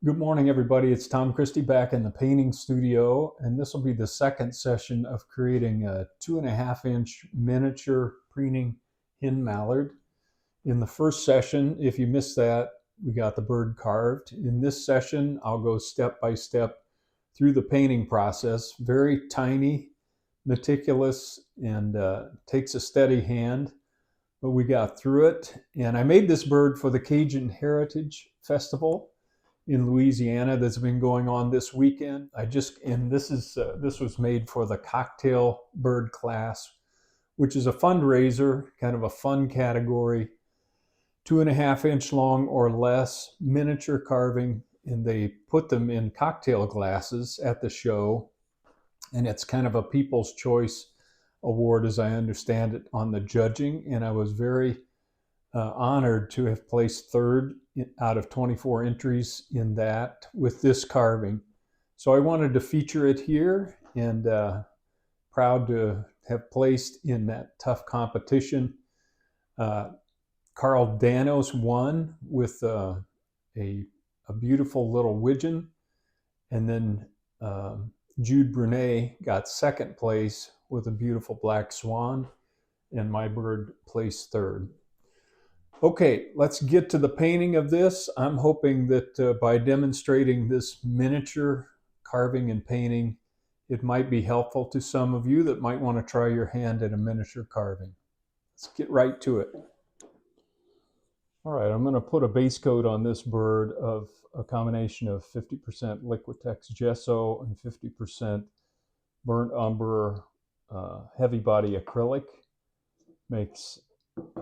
Good morning, everybody. It's Tom Christie back in the painting studio, and this will be the second session of creating a 2.5-inch miniature preening Hen Mallard. In the first session, if you missed that, we got the bird carved. In this session, I'll go step by step through the painting process. Very tiny, meticulous, and takes a steady hand, but we got through it. And I made this bird for the Cajun Heritage Festival in Louisiana that's been going on this weekend. This was made for the cocktail bird class, which is a fundraiser, kind of a fun category, 2.5-inch long or less miniature carving, and they put them in cocktail glasses at the show, and it's kind of a People's Choice Award, as I understand it, on the judging, and I was very honored to have placed third out of 24 entries in that with this carving. So I wanted to feature it here, and proud to have placed in that tough competition. Carl Danos won with a beautiful little widgeon, and then Jude Brunet got second place with a beautiful black swan, and my bird placed third. Okay, let's get to the painting of this. I'm hoping that by demonstrating this miniature carving and painting, it might be helpful to some of you that might want to try your hand at a miniature carving. Let's get right to it. All right, I'm going to put a base coat on this bird of a combination of 50% Liquitex gesso and 50% burnt umber heavy body acrylic. Makes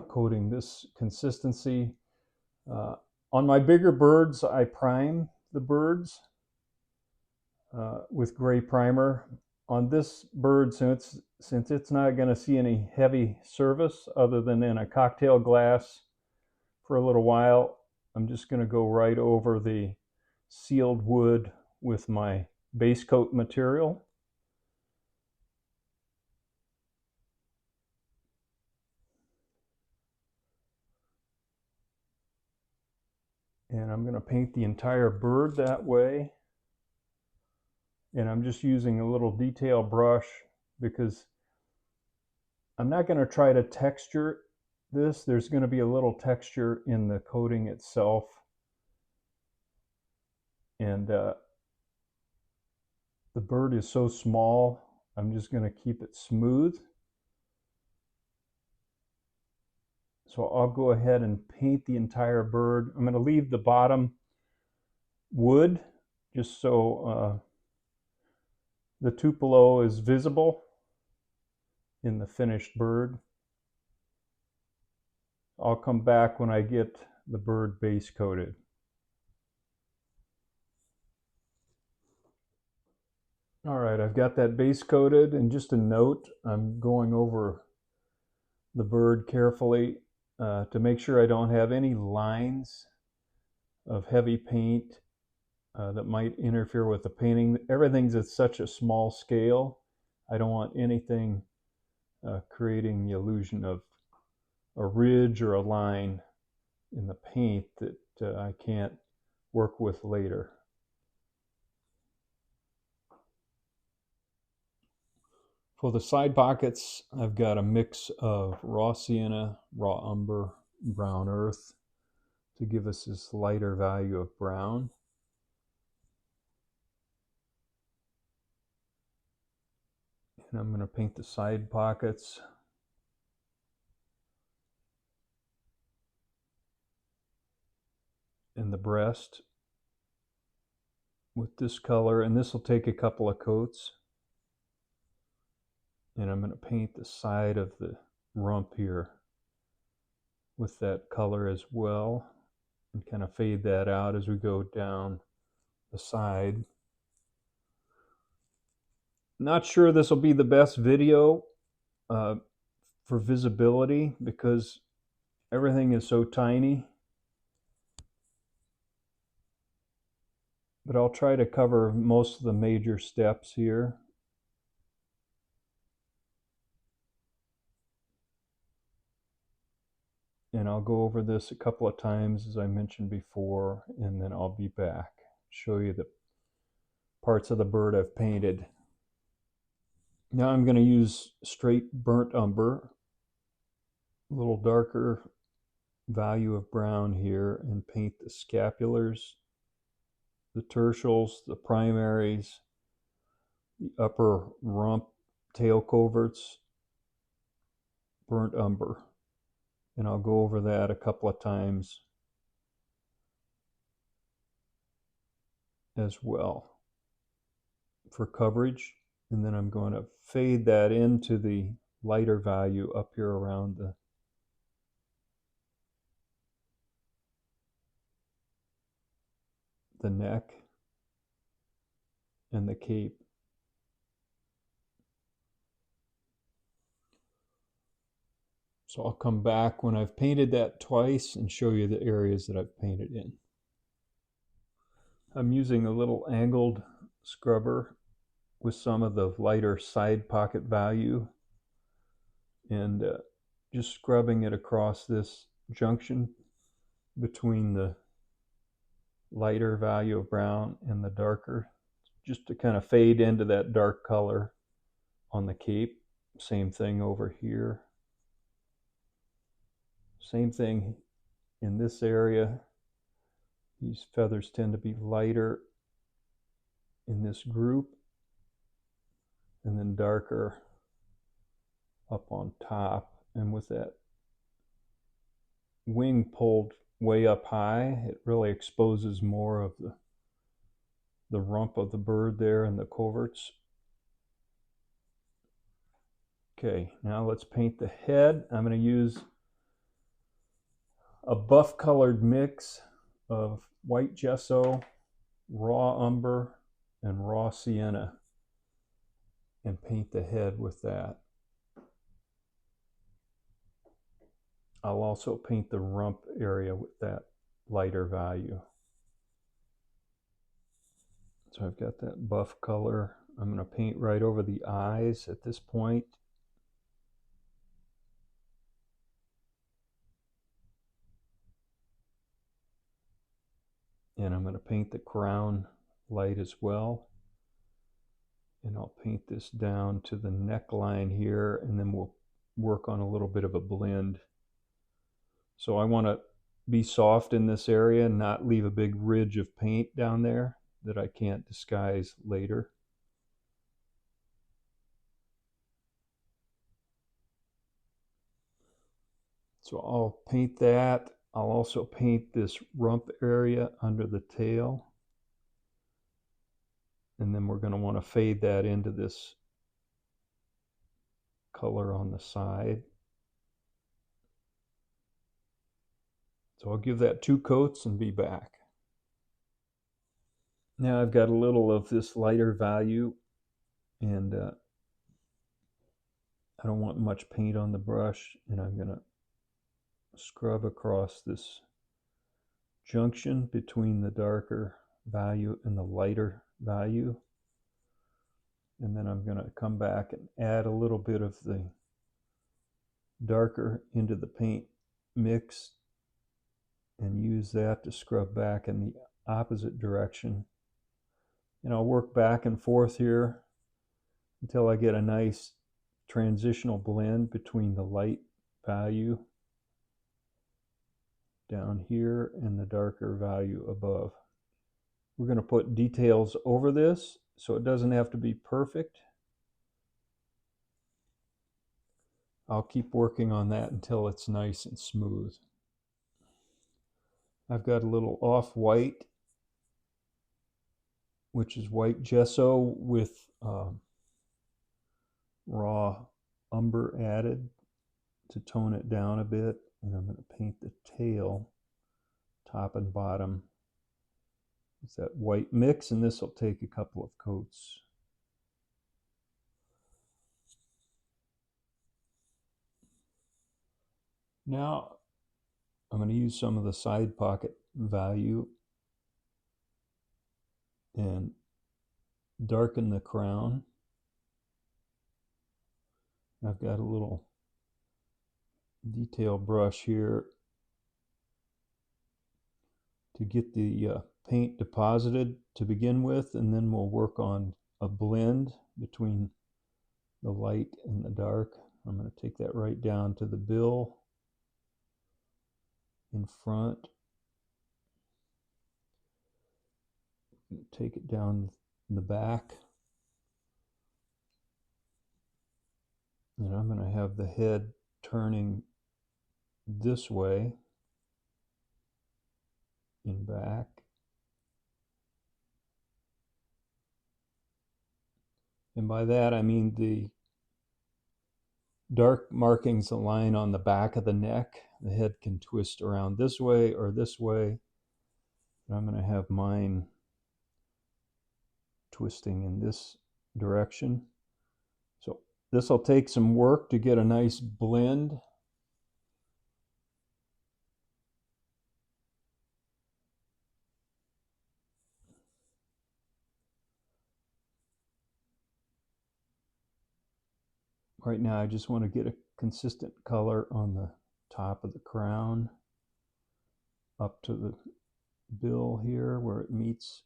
coating this consistency. On my bigger birds, I prime the birds with gray primer. On this bird, since it's not going to see any heavy service other than in a cocktail glass for a little while, I'm just going to go right over the sealed wood with my base coat material. And I'm going to paint the entire bird that way. And I'm just using a little detail brush because I'm not going to try to texture this. There's going to be a little texture in the coating itself. And the bird is so small, I'm just going to keep it smooth. So I'll go ahead and paint the entire bird. I'm going to leave the bottom wood just so the tupelo is visible in the finished bird. I'll come back when I get the bird base coated. All right, I've got that base coated, and just a note, I'm going over the bird carefully to make sure I don't have any lines of heavy paint that might interfere with the painting. Everything's at such a small scale. I don't want anything creating the illusion of a ridge or a line in the paint that I can't work with later. For the side pockets, I've got a mix of raw sienna, raw umber, brown earth to give us this lighter value of brown. And I'm going to paint the side pockets. And the breast with this color, and this will take a couple of coats. And I'm going to paint the side of the rump here with that color as well, and kind of fade that out as we go down the side. Not sure this will be the best video for visibility because everything is so tiny, but I'll try to cover most of the major steps here. And I'll go over this a couple of times, as I mentioned before, and then I'll be back show you the parts of the bird I've painted. Now I'm going to use straight burnt umber, a little darker value of brown here, and paint the scapulars, the tertials, the primaries, the upper rump tail coverts, burnt umber. And I'll go over that a couple of times as well for coverage. And then I'm going to fade that into the lighter value up here around the neck and the cape. So I'll come back when I've painted that twice and show you the areas that I've painted in. I'm using a little angled scrubber with some of the lighter side pocket value, and just scrubbing it across this junction between the lighter value of brown and the darker, just to kind of fade into that dark color on the cape. Same thing over here. Same thing in this area. These feathers tend to be lighter in this group and then darker up on top. And with that wing pulled way up high, it really exposes more of the rump of the bird there and the coverts. Okay, now let's paint the head. I'm going to use a buff colored mix of white gesso, raw umber, and raw sienna, and paint the head with that. I'll also paint the rump area with that lighter value. So I've got that buff color. I'm going to paint right over the eyes at this point. And I'm going to paint the crown light as well. And I'll paint this down to the neckline here, and then we'll work on a little bit of a blend. So I want to be soft in this area and not leave a big ridge of paint down there that I can't disguise later. So I'll paint that. I'll also paint this rump area under the tail. And then we're going to want to fade that into this color on the side. So I'll give that 2 coats and be back. Now I've got a little of this lighter value, and I don't want much paint on the brush, and I'm going to scrub across this junction between the darker value and the lighter value. And then I'm going to come back and add a little bit of the darker into the paint mix and use that to scrub back in the opposite direction. And I'll work back and forth here until I get a nice transitional blend between the light value down here and the darker value above. We're going to put details over this, so it doesn't have to be perfect. I'll keep working on that until it's nice and smooth. I've got a little off-white, which is white gesso with raw umber added to tone it down a bit. And I'm going to paint the tail, top and bottom. It's that white mix, and this will take a couple of coats. Now I'm going to use some of the side pocket value and darken the crown. I've got a little detail brush here to get the paint deposited to begin with, and then we'll work on a blend between the light and the dark. I'm going to take that right down to the bill in front. Take it down the back. And I'm going to have the head turning this way and back. And by that I mean the dark markings align on the back of the neck. The head can twist around this way or this way. And I'm going to have mine twisting in this direction. So this will take some work to get a nice blend. Right now I just want to get a consistent color on the top of the crown up to the bill here where it meets,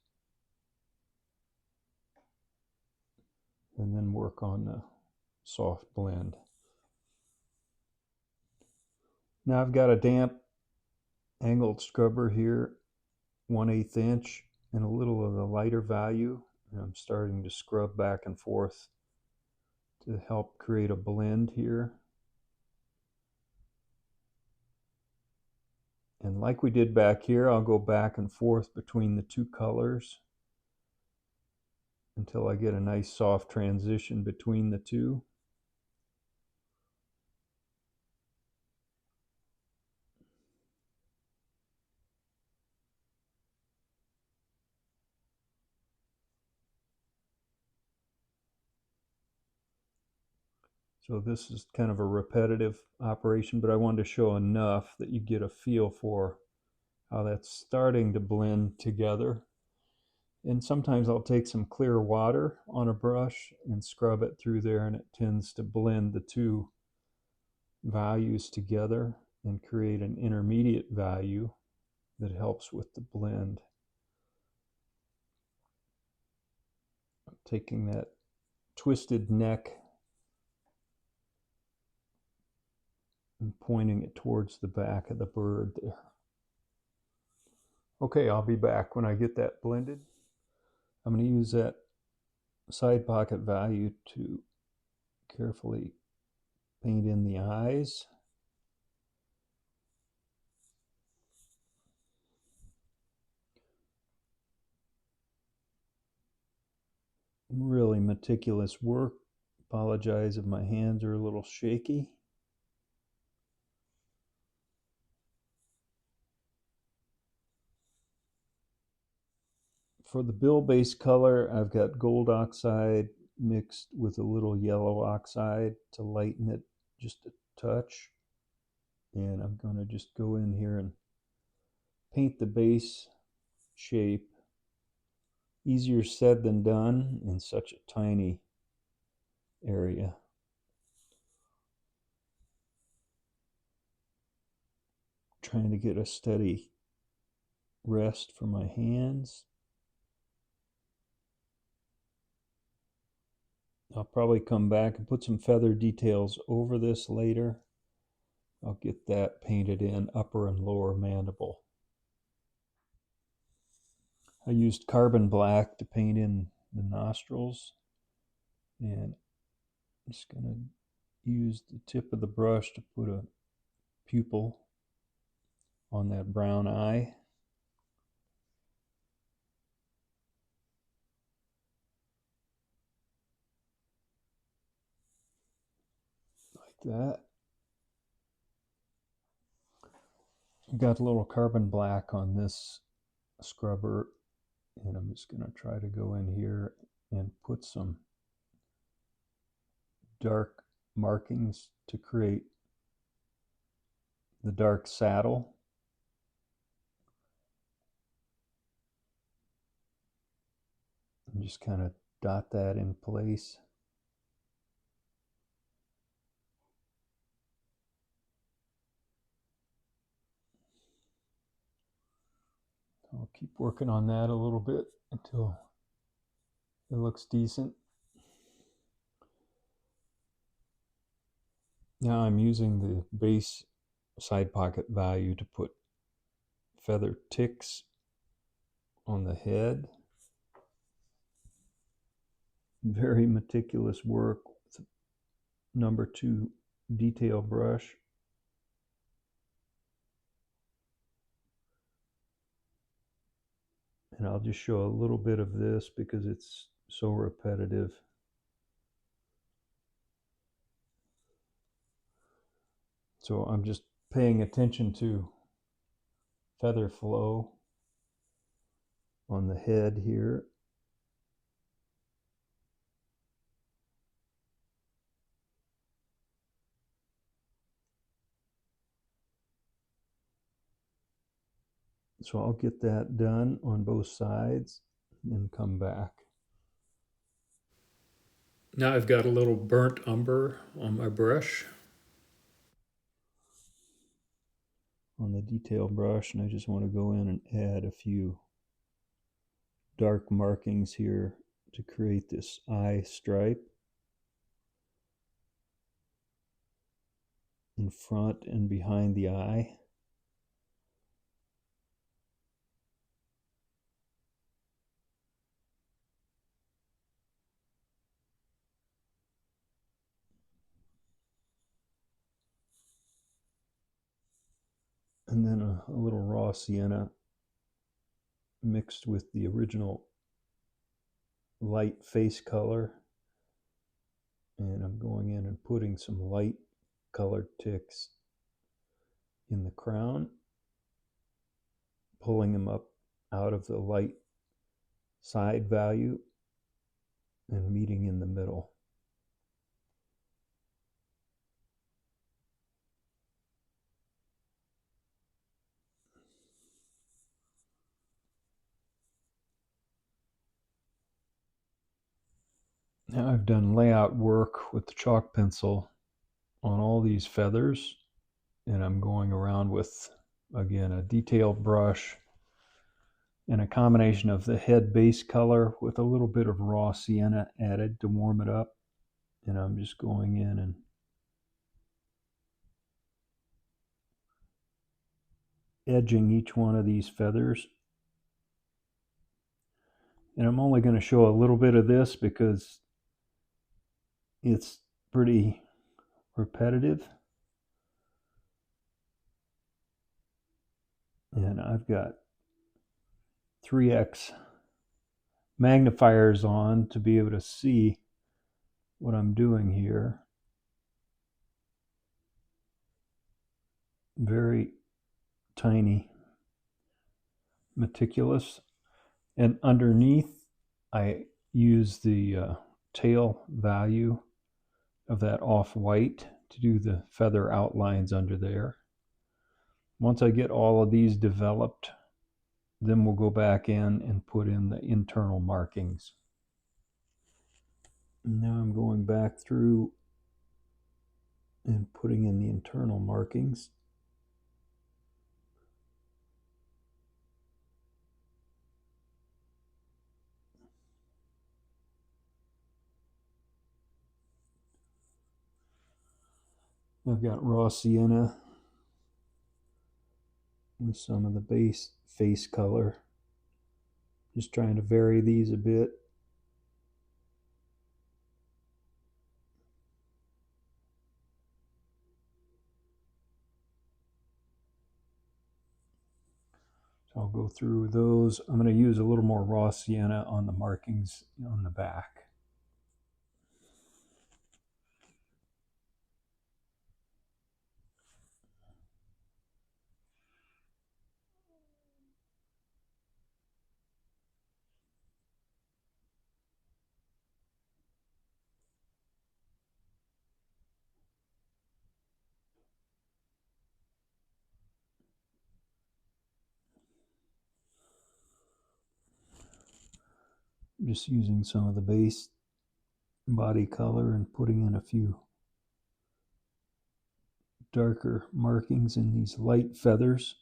and then work on the soft blend. Now I've got a damp angled scrubber here, 1/8 inch, and a little of the lighter value, and I'm starting to scrub back and forth to help create a blend here. And like we did back here, I'll go back and forth between the two colors until I get a nice soft transition between the two. So this is kind of a repetitive operation, but I wanted to show enough that you get a feel for how that's starting to blend together. And sometimes I'll take some clear water on a brush and scrub it through there, and it tends to blend the two values together and create an intermediate value that helps with the blend. I'm taking that twisted neck and pointing it towards the back of the bird there. Okay, I'll be back when I get that blended. I'm going to use that side pocket value to carefully paint in the eyes. Really meticulous work. Apologize if my hands are a little shaky. For the bill base color, I've got gold oxide mixed with a little yellow oxide to lighten it just a touch. And I'm going to just go in here and paint the base shape. Easier said than done in such a tiny area. Trying to get a steady rest for my hands. I'll probably come back and put some feather details over this later. I'll get that painted in upper and lower mandible. I used carbon black to paint in the nostrils, and I'm just going to use the tip of the brush to put a pupil on that brown eye. Like that. I've got a little carbon black on this scrubber, and I'm just going to try to go in here and put some dark markings to create the dark saddle. And just kind of dot that in place. I'll keep working on that a little bit until it looks decent. Now I'm using the base side pocket value to put feather ticks on the head. Very meticulous work with number 2 detail brush. And I'll just show a little bit of this because it's so repetitive. So I'm just paying attention to feather flow on the head here. So I'll get that done on both sides and come back. Now I've got a little burnt umber on my brush, on the detail brush, and I just want to go in and add a few dark markings here to create this eye stripe in front and behind the eye. And then a little raw sienna mixed with the original light face color. And I'm going in and putting some light colored ticks in the crown, pulling them up out of the light side value and meeting in the middle. Now I've done layout work with the chalk pencil on all these feathers, and I'm going around with, again, a detailed brush and a combination of the head base color with a little bit of raw sienna added to warm it up. And I'm just going in and edging each one of these feathers. And I'm only going to show a little bit of this because it's pretty repetitive. And I've got 3x magnifiers on to be able to see what I'm doing here. Very tiny, meticulous. And underneath, I use the tail value of that off-white to do the feather outlines under there. Once I get all of these developed, then we'll go back in and put in the internal markings. Now I'm going back through and putting in the internal markings. I've got raw sienna with some of the base face color. Just trying to vary these a bit. So I'll go through those. I'm going to use a little more raw sienna on the markings on the back. Just using some of the base body color and putting in a few darker markings in these light feathers.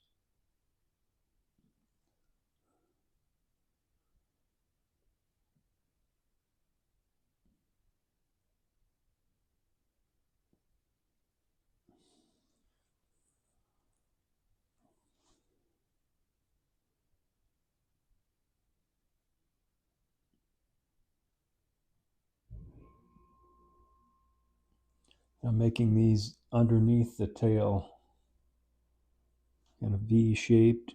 I'm making these underneath the tail, kind of V-shaped.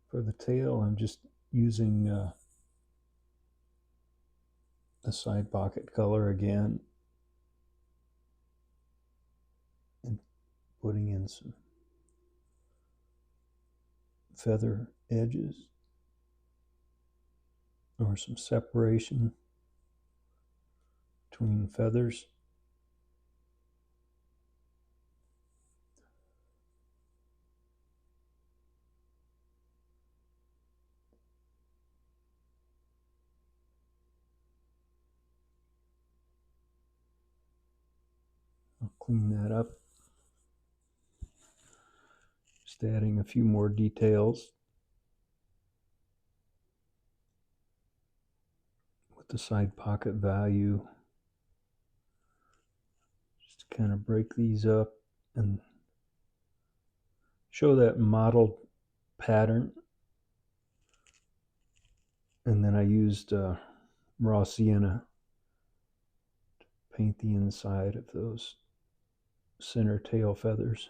For the tail, I'm just using the side pocket color again and putting in some feather edges or some separation between feathers. I'll clean that up. Just adding a few more details with the side pocket value. Just kind of break these up and show that modeled pattern. And then I used raw sienna to paint the inside of those center tail feathers.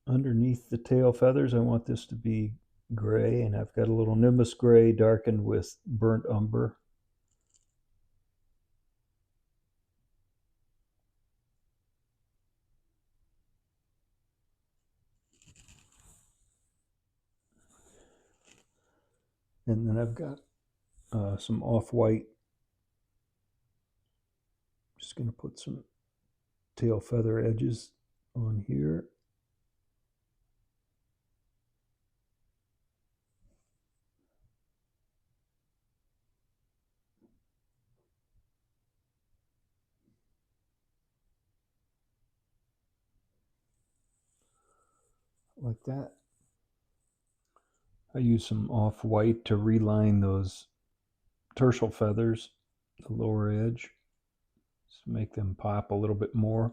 Underneath the tail feathers, I want this to be gray, and I've got a little Nimbus gray darkened with burnt umber. And then I've got some off-white. Just going to put some tail feather edges on here. Like that. I use some off-white to reline those tertial feathers, the lower edge, to make them pop a little bit more.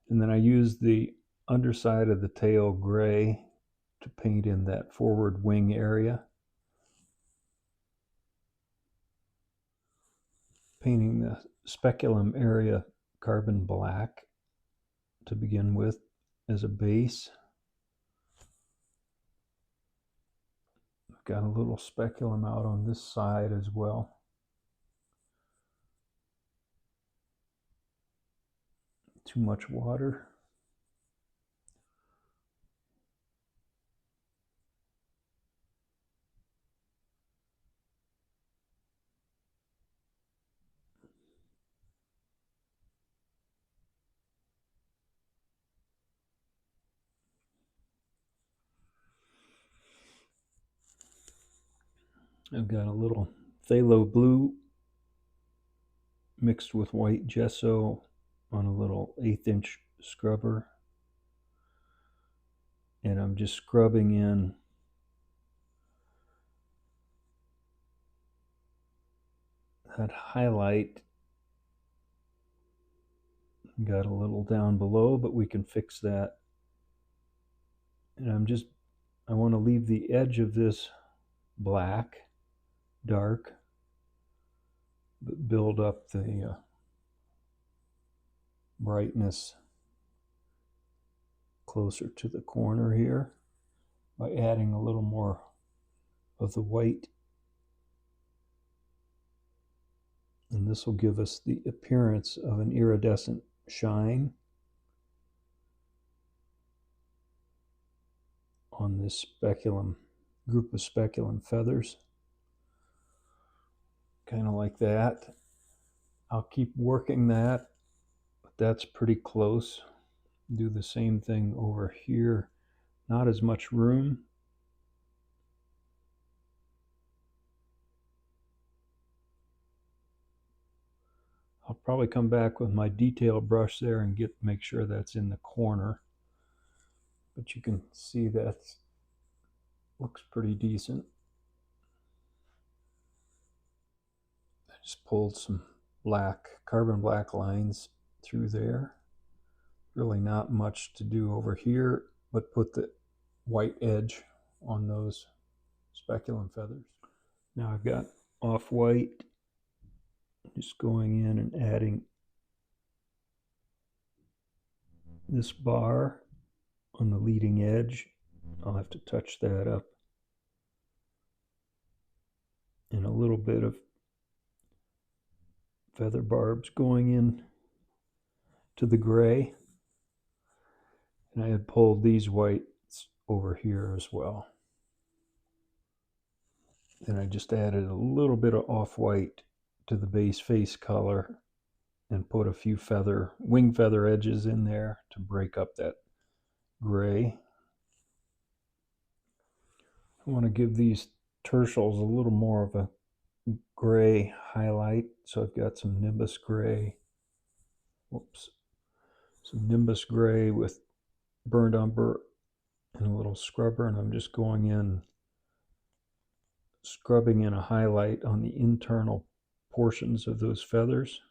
And then I use the underside of the tail gray to paint in that forward wing area. Painting the speculum area carbon black to begin with as a base. I've got a little speculum out on this side as well. Too much water. I've got a little phthalo blue mixed with white gesso on a little 1/8 inch scrubber. And I'm just scrubbing in that highlight. Got a little down below, but we can fix that. And I want to leave the edge of this black, dark, but build up the brightness closer to the corner here by adding a little more of the white. And this will give us the appearance of an iridescent shine on this speculum, group of speculum feathers. Kind of like that. I'll keep working that, but that's pretty close. Do the same thing over here. Not as much room. I'll probably come back with my detail brush there and make sure that's in the corner. But you can see that looks pretty decent. I just pulled some carbon black lines through there. Really not much to do over here, but put the white edge on those speculum feathers. Now I've got off-white, just going in and adding this bar on the leading edge. I'll have to touch that up. And a little bit of feather barbs going in to the gray. And I had pulled these whites over here as well. Then I just added a little bit of off-white to the base face color and put a few wing feather edges in there to break up that gray. I want to give these tertials a little more of a gray highlight, so I've got some Nimbus gray. Some Nimbus gray with burnt umber and a little scrubber, and I'm just going in, scrubbing in a highlight on the internal portions of those feathers.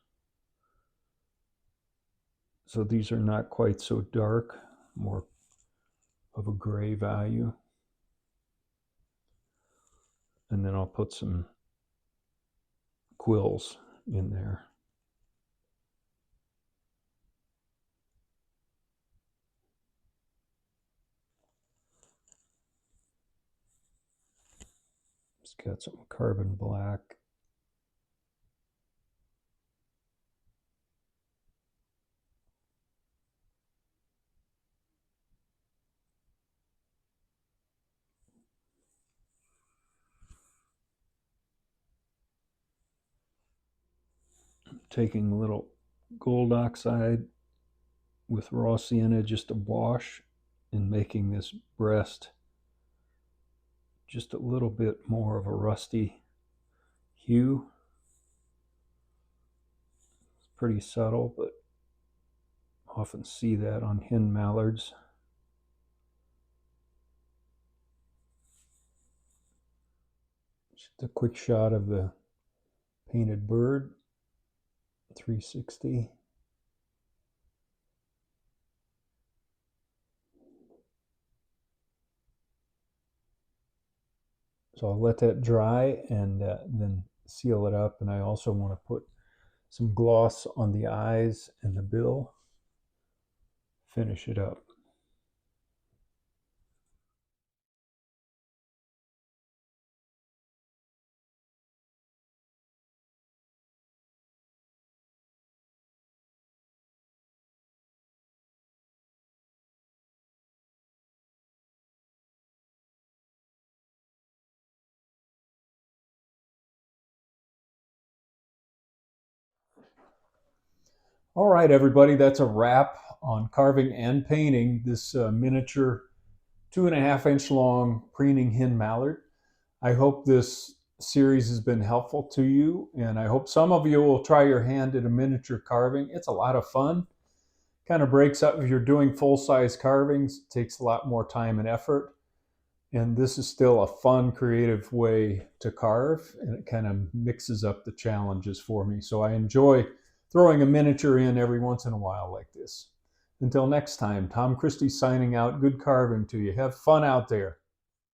So these are not quite so dark, more of a gray value. And then I'll put some quills in there. Just got some carbon black. Taking a little gold oxide with raw sienna just to wash and making this breast just a little bit more of a rusty hue. It's pretty subtle, but often see that on hen mallards. Just a quick shot of the painted bird, 360. So I'll let that dry and then seal it up. And I also want to put some gloss on the eyes and the bill. Finish it up. All right, everybody, that's a wrap on carving and painting this miniature 2.5-inch long preening hen mallard. I hope this series has been helpful to you, and I hope some of you will try your hand at a miniature carving. It's a lot of fun. Kind of breaks up if you're doing full-size carvings. It takes a lot more time and effort. And this is still a fun, creative way to carve, and it kind of mixes up the challenges for me. So I enjoy throwing a miniature in every once in a while like this. Until next time, Tom Christie signing out. Good carving to you. Have fun out there.